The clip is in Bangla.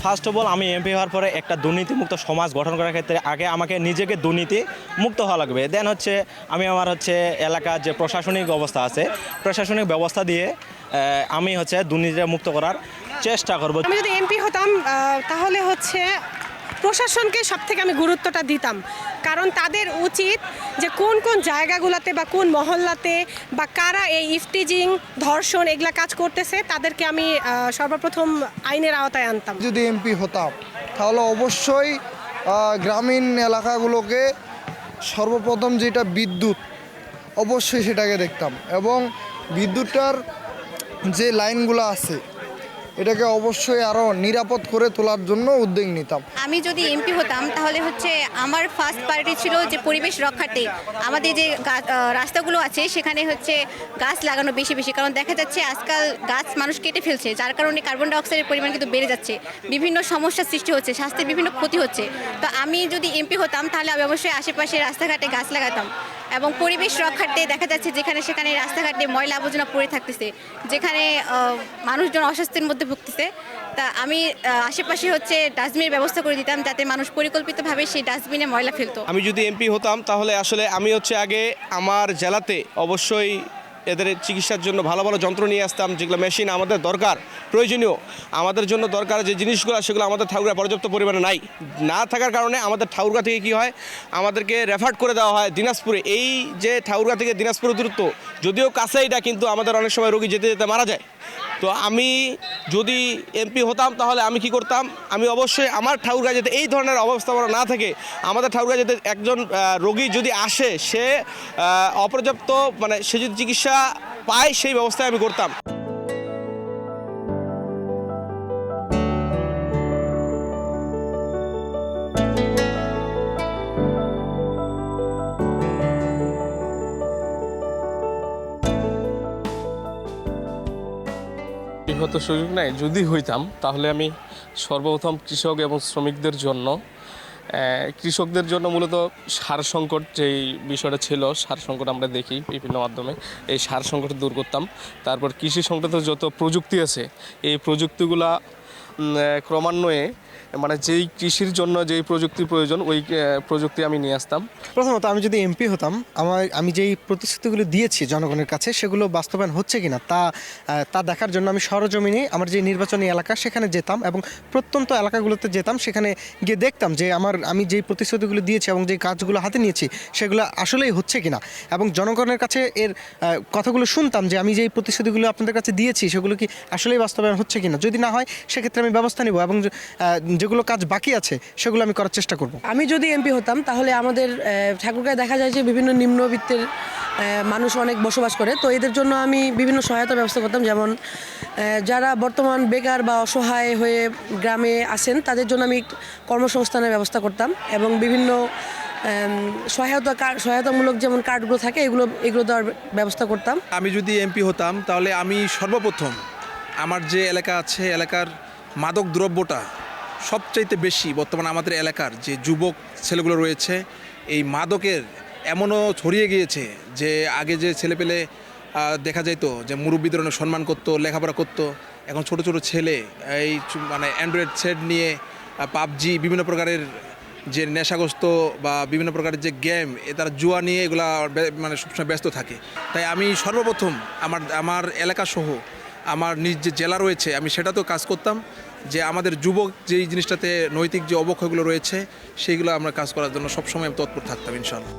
ফার্স্ট অফ অল আমি এমপি হওয়ার পরে একটা দুর্নীতিমুক্ত সমাজ গঠন করার ক্ষেত্রে আগে আমাকে নিজেকে দুর্নীতি মুক্ত হওয়া লাগবে। দেন হচ্ছে আমি আমার হচ্ছে এলাকার যে প্রশাসনিক অবস্থা আছে প্রশাসনিক ব্যবস্থা দিয়ে আমি হচ্ছে দুর্নীতিটা মুক্ত করার চেষ্টা করব। আমি যদি এমপি হতাম তাহলে হচ্ছে প্রশাসনকে সব থেকে আমি গুরুত্বটা দিতাম, কারণ তাদের উচিত যে কোন কোন জায়গাগুলোতে বা কোন মহল্লাতে বা কারা এই ইফটিজিং ধর্ষণ এগুলা কাজ করতেছে তাদেরকে আমি সর্বপ্রথম আইনের আওতায় আনতাম। যদি এমপি হতাম তাহলে অবশ্যই গ্রামীণ এলাকাগুলোকে সর্বপ্রথম যেটা বিদ্যুৎ অবশ্যই সেটাকে দেখতাম, এবং বিদ্যুৎটার যে লাইনগুলো আছে এটাকে অবশ্যই আরও নিরাপদ করে তোলার জন্য উদ্যোগ নিতাম। আমি যদি এমপি হতাম তাহলে হচ্ছে আমার ফার্স্ট প্রায়োরিটি ছিল যে পরিবেশ রক্ষার্থে আমাদের যে রাস্তাগুলো আছে সেখানে হচ্ছে গাছ লাগানো বেশি বেশি, কারণ দেখা যাচ্ছে আজকাল গাছ মানুষ কেটে ফেলছে, যার কারণে কার্বন ডাইঅক্সাইডের পরিমাণ কিন্তু বেড়ে যাচ্ছে, বিভিন্ন সমস্যার সৃষ্টি হচ্ছে, স্বাস্থ্যের বিভিন্ন ক্ষতি হচ্ছে। তো আমি যদি এমপি হতাম তাহলে আমি অবশ্যই আশেপাশে রাস্তাঘাটে গাছ লাগাতাম এবং পরিবেশ রক্ষার্থে দেখা যাচ্ছে যেখানে সেখানে রাস্তাঘাটে ময়লা আবর্জনা পড়ে থাকতেছে, যেখানে মানুষজন অস্বস্তির মধ্যে ভুগতেছে, তা আমি আশেপাশে হচ্ছে ডাস্টবিনের ব্যবস্থা করে দিতাম যাতে মানুষ পরিকল্পিতভাবে সেই ডাস্টবিনে ময়লা ফেলতো। আমি যদি এমপি হতাম তাহলে আসলে আমি হচ্ছে আগে আমার জেলাতে অবশ্যই এদের চিকিৎসার জন্য ভালো ভালো যন্ত্র নিয়ে আসতাম, যেগুলো মেশিন আমাদের দরকার প্রয়োজনীয়, আমাদের জন্য দরকার যে জিনিসগুলো সেগুলো আমাদের ঠাকুরগাঁ পর্যাপ্ত পরিমাণে না থাকার কারণে আমাদের ঠাকুরগাঁ থেকে কী হয়, আমাদেরকে রেফার করে দেওয়া হয় দিনাজপুরে। এই যে ঠাকুরগাঁ থেকে দিনাজপুরের দূরত্ব যদিও কাছে, এটা কিন্তু আমাদের অনেক সময় রোগী যেতে যেতে মারা যায়। তো আমি যদি এমপি হতাম তাহলে আমি কি করতাম, আমি অবশ্যই আমার ঠাকুরগাঁ যাতে এই ধরনের অবস্থাপনা না থাকে, আমাদের ঠাকুরগাঁ যাতে একজন রোগী যদি আসে সে অপর্যাপ্ত মানে সে যদি চিকিৎসা পায় সেই ব্যবস্থায় আমি করতাম। হয়তো সুযোগ নাই, যদি হইতাম তাহলে আমি সর্বপ্রথম কৃষক এবং শ্রমিকদের জন্য কৃষকদের জন্য মূলত সার সংকট যেই বিষয়টা ছিল, সার সংকট আমরা দেখি বিভিন্ন মাধ্যমে, এই সার সংকট দূর করতাম। তারপর কৃষি সংক্রান্ত যত প্রযুক্তি আছে এই প্রযুক্তিগুলা ক্রমান্বয়ে মানে যেই কৃষির জন্য যেই প্রযুক্তির প্রয়োজন ওই প্রযুক্তি আমি নিয়ে আসতাম। প্রথমত আমি যদি এমপি হতাম আমি যেই প্রতিশ্রুতিগুলো দিয়েছি জনগণের কাছে সেগুলো বাস্তবায়ন হচ্ছে কিনা তা দেখার জন্য আমি সরজমিনে আমার যে নির্বাচনী এলাকা সেখানে যেতাম এবং প্রত্যন্ত এলাকাগুলোতে যেতাম, সেখানে গিয়ে দেখতাম যে আমি যেই প্রতিশ্রুতিগুলো দিয়েছি এবং যেই কাজগুলো হাতে নিয়েছি সেগুলো আসলেই হচ্ছে কিনা, এবং জনগণের কাছে এর কথাগুলো শুনতাম যে আমি যেই প্রতিশ্রুতিগুলো আপনাদের কাছে দিয়েছি সেগুলো কি আসলেই বাস্তবায়ন হচ্ছে কিনা। যদি না হয় সেক্ষেত্রে আমি ব্যবস্থা নেব এবং যেগুলো কাজ বাকি আছে সেগুলো আমি করার চেষ্টা করব। আমি যদি এমপি হতাম তাহলে আমাদের ঠাকুরগাঁয়ে দেখা যায় যে বিভিন্ন নিম্নবিত্তের মানুষ অনেক বসবাস করে, তো এদের জন্য আমি বিভিন্ন সহায়তা ব্যবস্থা করতাম, যেমন যারা বর্তমান বেকার বা অসহায় হয়ে গ্রামে আসেন তাদের জন্য আমি কর্মসংস্থানের ব্যবস্থা করতাম এবং বিভিন্ন সহায়তামূলক যেমন কার্ডগুলো থাকে এগুলো দেওয়ার ব্যবস্থা করতাম। আমি যদি এমপি হতাম তাহলে আমি সর্বপ্রথম আমার যে এলাকা আছে এলাকার মাদক দ্রব্যটা সবচাইতে বেশি বর্তমানে আমাদের এলাকার যে যুবক ছেলেগুলো রয়েছে এই মাদকের এমনও ছড়িয়ে গিয়েছে যে আগে যে ছেলেপেলে দেখা যেত যে মুরব্বীদের অনেক সম্মান করতো, লেখাপড়া করতো, এখন ছোট ছোট ছেলে এই মানে অ্যান্ড্রয়েড সেট নিয়ে পাবজি বিভিন্ন প্রকারের যে নেশাগ্রস্ত বা বিভিন্ন প্রকারের যে গেম তারা জুয়া নিয়ে এগুলা মানে সবসময় ব্যস্ত থাকে। তাই আমি সর্বপ্রথম আমার এলাকাসহ আমার নিজ যে জেলা রয়েছে আমি সেটাতেও কাজ করতাম যে আমাদের যুবক যেই জিনিসটাতে নৈতিক যে অবক্ষয়গুলো রয়েছে সেইগুলো আমরা কাজ করার জন্য সবসময় তৎপর থাকতাম ইনশাআল্লাহ।